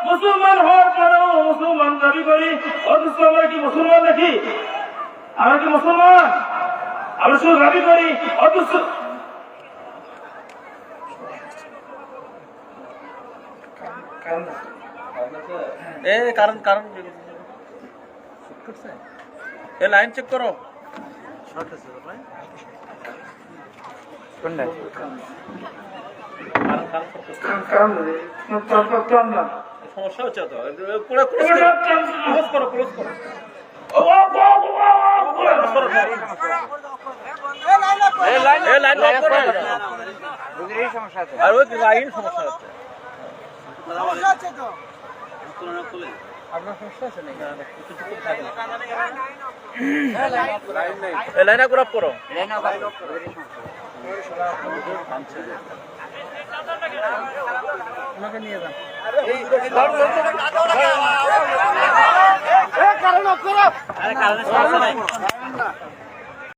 মুসলমান হওয়ার পরেও মুসলমান দাবি করি, অথচ আমরা কি মুসলমান নাকি? আমরা কি মুসলমান? আমরা শুধু দাবি করি, অথচ কারণ এ লাইন চেক করো। সমস্যা হচ্ছে তো, ক্লোজ করো। লাইন লক করো। আর ওই লাইন সমস্যা হচ্ছে। আপনার সমস্যা আছে নাকি? লাইন আপ করো। আমাকে নিয়ে যান। কারণ সমস্যা নাই।